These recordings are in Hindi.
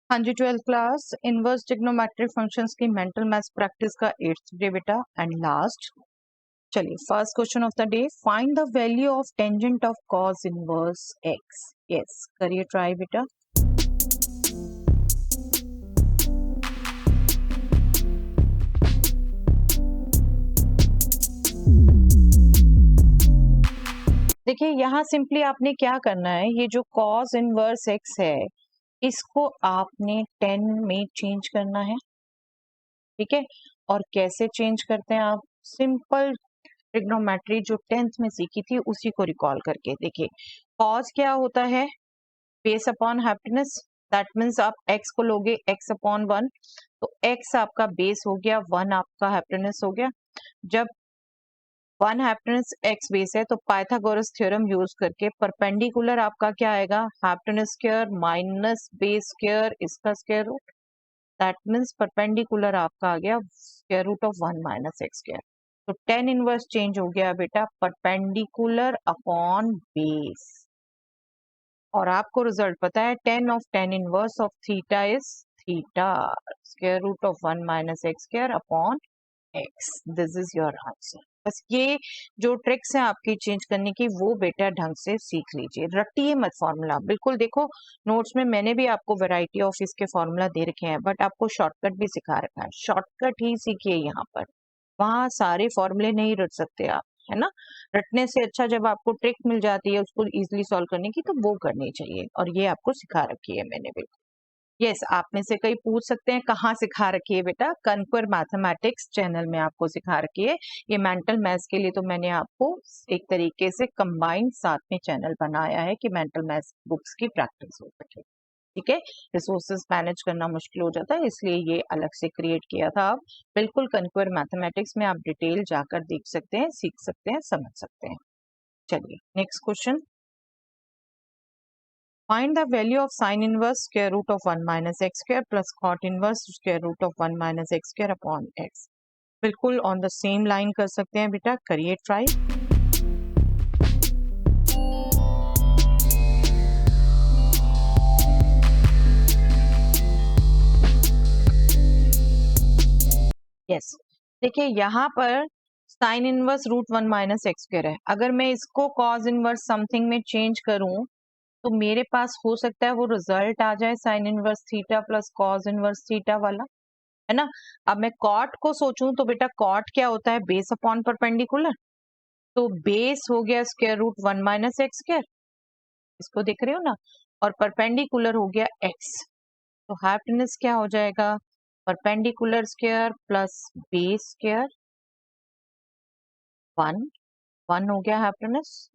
हाँ जी, 12th class inverse trigonometric functions की मेंटल मैथ्स प्रैक्टिस का 8th डे बेटा एंड लास्ट। चलिए first question of the day, find the value of tangent of cos inverse x. Yes, करिए ट्राई बेटा। देखिए यहाँ सिंपली आपने क्या करना है, ये जो कॉस इनवर्स एक्स है इसको आपने 10 में चेंज करना है, ठीक है। और कैसे चेंज करते हैं आप? सिंपल ट्रिग्नोमेट्री जो 10th में सीखी थी उसी को रिकॉल करके देखिए। कॉस क्या होता है? Base upon hypotenuse. That means आप x को लोगे x अपॉन 1, तो x आपका बेस हो गया, 1 आपका हैप्पीनेस हो गया। जब 1 हैप्पीनेस x बेस है तो पाइथागोरस थ्योरम यूज करके परपेंडिकुलर आपका क्या आएगा? Hypotenuse square minus base square इसका square root. That means perpendicular आपका आ गया square root of 1 minus x square. तो 10 इनवर्स चेंज हो गया बेटा परपेंडिकुलर अपॉन बेस। और आपको रिजल्ट पता है 10 of 10 inverse of theta is theta square root of 1 minus x square upon X. This is your answer. बस ये जो ट्रिक्स है आपकी चेंज करने की वो बेटा ढंग से सीख लीजिए, रटिए मत फॉर्मूला। बिल्कुल देखो नोट्स में मैंने भी आपको वैरायटी ऑफ इसके फॉर्मूला दे रखे हैं, बट आपको शॉर्टकट भी सिखा रखा है। शॉर्टकट ही सीखिए यहाँ पर, वहाँ सारे फॉर्मूले नहीं रट सकते आप, है ना। रटने से अच्छा जब आपको ट्रिक मिल जाती है उसको इजीली सॉल्व करने की तो वो करनी चाहिए, और ये आपको सिखा रखी है मैंने बिल्कुल। यस, आप में से कई पूछ सकते हैं कहाँ सिखा रखी है बेटा? कनक्वर मैथमेटिक्स चैनल में आपको सिखा रखी है। ये मेंटल मैथ्स के लिए तो मैंने आपको एक तरीके से कंबाइंड साथ में चैनल बनाया है कि मेंटल मैथ्स बुक्स की प्रैक्टिस हो सके, ठीक है। रिसोर्सेज मैनेज करना मुश्किल हो जाता है इसलिए ये अलग से क्रिएट किया था। आप बिल्कुल कनक्वर मैथमेटिक्स में आप डिटेल जाकर देख सकते हैं, सीख सकते हैं, समझ सकते हैं। चलिए next question, find the value of sin inverse square root of 1 minus x square plus cot inverse square root of 1 minus x square upon x। बिल्कुल ऑन द सेम लाइन कर सकते हैं बेटा, करिए ट्राई। यस, देखिए यहाँ पर sine inverse root 1 minus x square है। अगर मैं इसको कॉज इनवर्स समथिंग में चेंज करूं तो मेरे पास हो सकता है वो रिजल्ट आ जाए sine inverse theta plus cos inverse theta वाला, है ना। अब मैं कॉट को सोचूं तो बेटा कॉट क्या होता है? Base upon perpendicular. तो बेस हो गया square root 1 minus x square, इसको देख रहे हो ना, और परपेंडिकुलर हो गया एक्स। तो हैप्पीनेस क्या हो जाएगा? Perpendicular square plus base square 1, 1 हो गया हैप्पीनेस,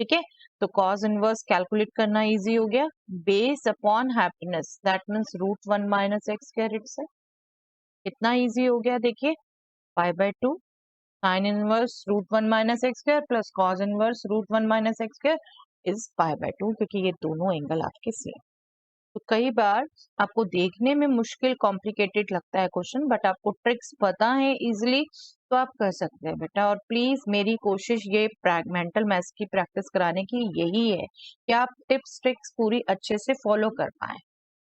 ठीक है। तो कॉज इनवर्स कैलकुलेट करना इजी हो गया, base upon hypotenuse that means root 1 minus x square itself. कितना इजी हो गया देखिए, pi by 2 sine inverse root 1 minus x square plus cos inverse root 1 minus x square is pi by 2, क्योंकि ये दोनों एंगल आपके सेम। तो कई बार आपको देखने में मुश्किल कॉम्प्लिकेटेड लगता है क्वेश्चन, बट आपको ट्रिक्स पता है इजीली तो आप कर सकते हैं बेटा। और प्लीज मेरी कोशिश ये मेंटल मैथ्स की प्रैक्टिस कराने की यही है कि आप टिप्स ट्रिक्स पूरी अच्छे से फॉलो कर पाए।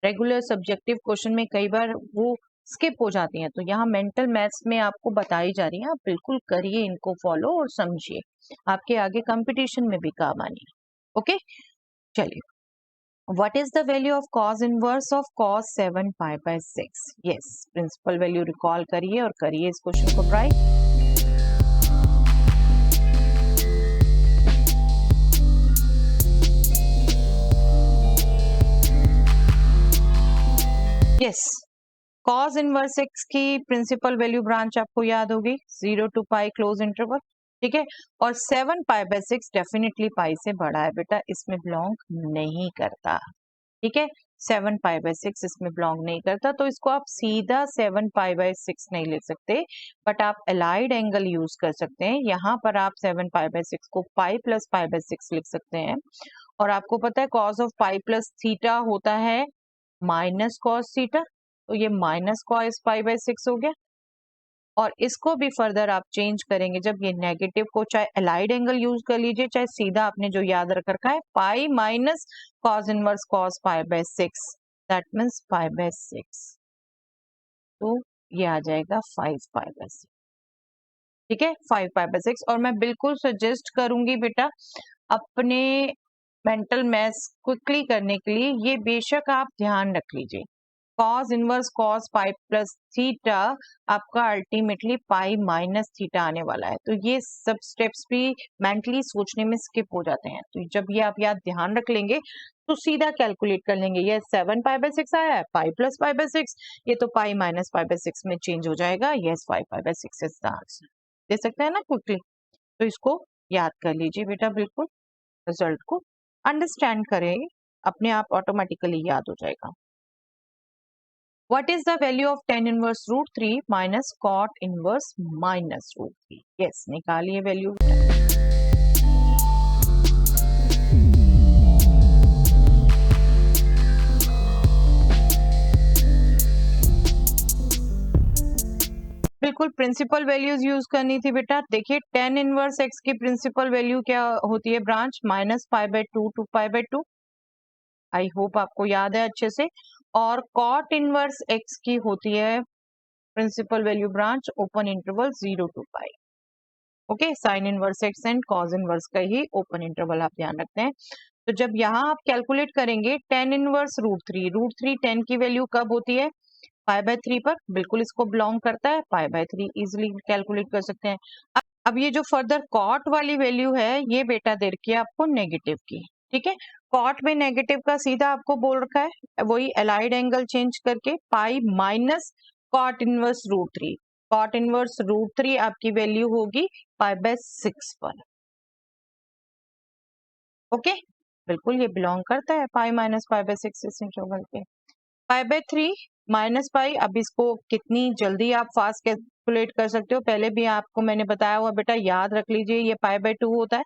रेगुलर सब्जेक्टिव क्वेश्चन में कई बार वो स्किप हो जाती हैं, तो यहाँ मेंटल मैथ्स में आपको बताई जा रही है, आप बिल्कुल करिए इनको फॉलो और समझिए, आपके आगे कंपटीशन में भी काम आनी है। ओके, चलिए, what is the value of cos inverse of cos 7 pi by 6? Yes, principal value recall करिए और करिए इस क्वेश्चन को try. Yes, cos inverse x की प्रिंसिपल वैल्यू ब्रांच आपको याद होगी 0 टू पाई क्लोज इंटरवल, ठीक है। और 7 पाई बाय 6 डेफिनेटली पाई से बड़ा है बेटा, इसमें बिलोंग नहीं करता, ठीक है। 7 पाई बाय 6 इसमें बिलोंग नहीं करता, तो इसको आप सीधा 7 पाई बाय 6 नहीं लिख सकते, बट आप अलाइड एंगल यूज कर सकते हैं। यहाँ पर आप 7 पाई बाय 6 को पाई प्लस पाई बाय 6 लिख सकते हैं। और आपको पता है cos of pi plus theta होता है माइनस कॉस थीटा, तो ये माइनस कॉस पाई बाय 6 हो गया। और इसको भी फर्दर आप चेंज करेंगे जब ये नेगेटिव को, चाहे अलाइड एंगल यूज कर लीजिए चाहे सीधा आपने जो याद रख रखा है pi minus cos inverse cos pi by 6, that means 5/6, तो ये आ जाएगा 5/6। ठीक है, 5/6। और मैं बिल्कुल सजेस्ट करूंगी बेटा अपने मेंटल मैथ्स क्विकली करने के लिए ये बेशक आप ध्यान रख लीजिए, cos inverse cos pi plus theta आपका अल्टीमेटली पाई माइनस थीटा आने वाला है। तो ये सब स्टेप्स भी मेंटली सोचने में स्किप हो जाते हैं, तो जब ये आप याद ध्यान रख लेंगे तो सीधा कैलकुलेट कर लेंगे। ये 7/6 आया है, पाई प्लस पाई/6, ये तो पाई माइनस पाई/6 में चेंज हो जाएगा। Yes, 5/6 is the answer. दे सकते हैं ना क्विकली, तो इसको याद कर लीजिए बेटा, बिल्कुल रिजल्ट को अंडरस्टैंड करें, अपने आप ऑटोमेटिकली याद हो जाएगा। What is the value of tan inverse root 3 minus cot inverse minus root 3? Yes, निकालिए वैल्यू। बिल्कुल प्रिंसिपल वैल्यूज यूज करनी थी बेटा। देखिए tan इनवर्स x की प्रिंसिपल वैल्यू क्या होती है ब्रांच, -π/2 to π/2। आई होप आपको याद है अच्छे से। और cot इनवर्स x की होती है principal value branch open interval 0 to π। Okay, sine inverse x and cos inverse का ही ओपन इंटरवल आप ध्यान रखते हैं। तो जब यहाँ आप कैलकुलेट करेंगे tan इनवर्स √3 tan की वैल्यू कब होती है, π/3 पर, बिल्कुल इसको बिलोंग करता है, π/3 इजिली कैलकुलेट कर सकते हैं। अब ये जो फर्दर कॉट वाली वैल्यू है ये बेटा दे रखी है आपको नेगेटिव की। ठीक है, कॉट में नेगेटिव का सीधा आपको बोल रखा है, वही एलाइड एंगल चेंज करके pi minus cot inverse √3। Cot inverse √3 आपकी वैल्यू होगी π/6 पर। ओके, बिल्कुल ये बिलोंग करता है पाई माइनस π/6 इस इंटरवल पे। π/3 माइनस पाई, अब इसको कितनी जल्दी आप फास्ट कैलकुलेट कर सकते हो, पहले भी आपको मैंने बताया हुआ बेटा, याद रख लीजिए ये π/2 होता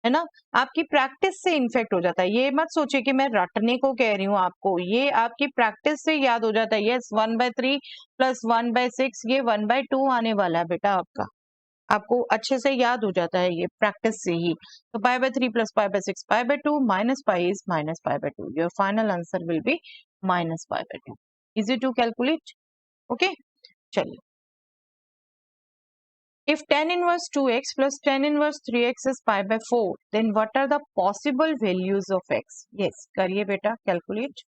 है ना। आपकी प्रैक्टिस से इन्फेक्ट हो जाता है, ये मत सोचिए कि मैं रटने को कह रही हूँ आपको, ये आपकी प्रैक्टिस से याद हो जाता है। यस, 1/3 प्लस 1/6 ये 1/2 आने वाला है बेटा आपका, आपको अच्छे से याद हो जाता है ये प्रैक्टिस से ही। तो π/3 plus π/6 π/2 minus pi is minus π/2, your final answer will be minus π/2। Easy to calculate. Okay, चलिए। If tan inverse 2x plus tan inverse 3x is π/4, then what are the possible values of x? Yes, करिए बेटा कैलकुलेट।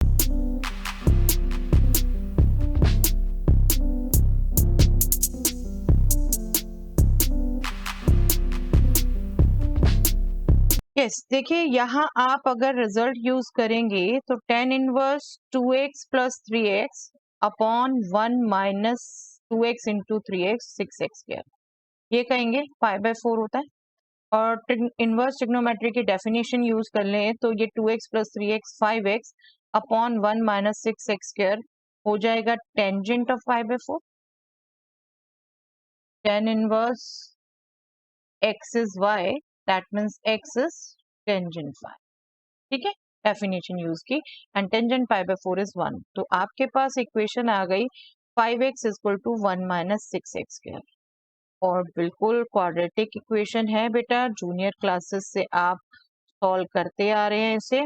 यस, देखिए यहाँ आप अगर रिजल्ट यूज करेंगे तो tan inverse 2x plus 3x upon 1 minus 2x into 3x 6x², ये कहेंगे π/4 होता है। और इनवर्स ट्रिग्नोमेट्री की डेफिनेशन यूज कर लें तो ये 2x plus 3x 5x upon 1 minus 6x² हो जाएगा tangent of π/4। tan inverse x is y, that means x is tangent y। ठीक है, डेफिनेशन यूज की, एंड टेंजेंट π/4 इज 1। तो आपके पास इक्वेशन आ गई 5x equal to 1 minus 6x²। और बिल्कुल क्वाड्रेटिक इक्वेशन है बेटा, जूनियर क्लासेस से आप सॉल्व करते आ रहे हैं इसे।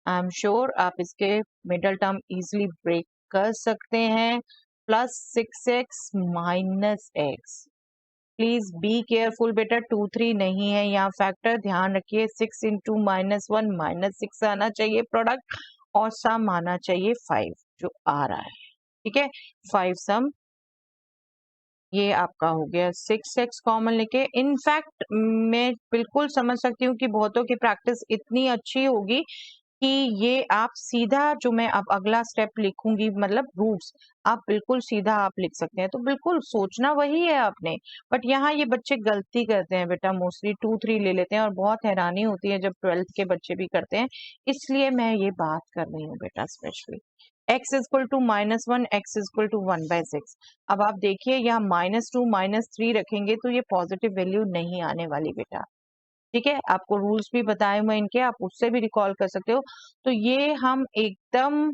आई एम श्योर आप इसके मिडल टर्म इजिली ब्रेक कर सकते हैं। Plus 6x minus x, please be careful बेटा, 2 3 नहीं है यहाँ फैक्टर, ध्यान रखिए। 6 इंटू -1 -6 आना चाहिए प्रोडक्ट, और सम आना चाहिए 5 जो आ रहा है। ठीक है, 5 सम, ये आपका हो गया 6x कॉमन लेके। इनफैक्ट मैं बिल्कुल समझ सकती हूँ कि बहुतों की प्रैक्टिस इतनी अच्छी होगी कि ये आप सीधा, जो मैं अब अगला स्टेप लिखूंगी मतलब रूट्स, आप बिल्कुल सीधा आप लिख सकते हैं। तो बिल्कुल सोचना वही है आपने, बट यहाँ ये बच्चे गलती करते हैं बेटा, मोस्टली 2 3 ले लेते हैं, और बहुत हैरानी होती है जब 12th के बच्चे भी करते हैं। इसलिए मैं ये बात कर रही हूँ बेटा specially. x equal to -1, x equal to 1/6। अब आप देखिए यहाँ -2 -3 रखेंगे तो ये पॉजिटिव वैल्यू नहीं आने वाली बेटा। ठीक है, आपको रूल्स भी बताए हुए इनके, आप उससे भी रिकॉल कर सकते हो। तो ये हम एकदम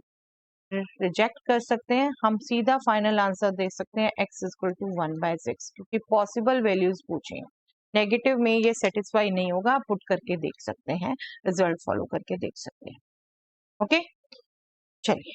रिजेक्ट कर सकते हैं, हम सीधा फाइनल आंसर दे सकते हैं x इक्वल टू 1/6, क्योंकि पॉसिबल वैल्यूज पूछे नेगेटिव में ये सेटिस्फाई नहीं होगा। आप पुट करके देख सकते हैं, रिजल्ट फॉलो करके देख सकते हैं। ओके, चलिए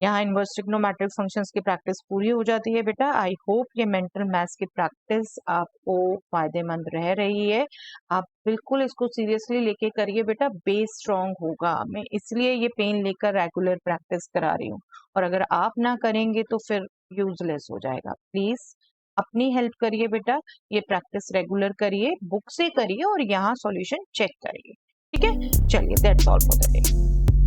यहाँ इनवर्स ट्रिग्नोमेट्रिक फंक्शंस की प्रैक्टिस पूरी हो जाती है बेटा। आई होप ये मेंटल मैथ्स की प्रैक्टिस आपको फायदेमंद रह रही है। आप बिल्कुल इसको सीरियसली लेके करिए बेटा, बेस स्ट्रांग होगा। मैं इसलिए ये पेन लेकर रेगुलर प्रैक्टिस करा रही हूँ, और अगर आप ना करेंगे तो फिर यूजलेस हो जाएगा। प्लीज अपनी हेल्प करिए बेटा, ये प्रैक्टिस रेगुलर करिए, बुक से करिए और यहाँ सॉल्यूशन चेक करिए। ठीक है, चलिए that's all for the day.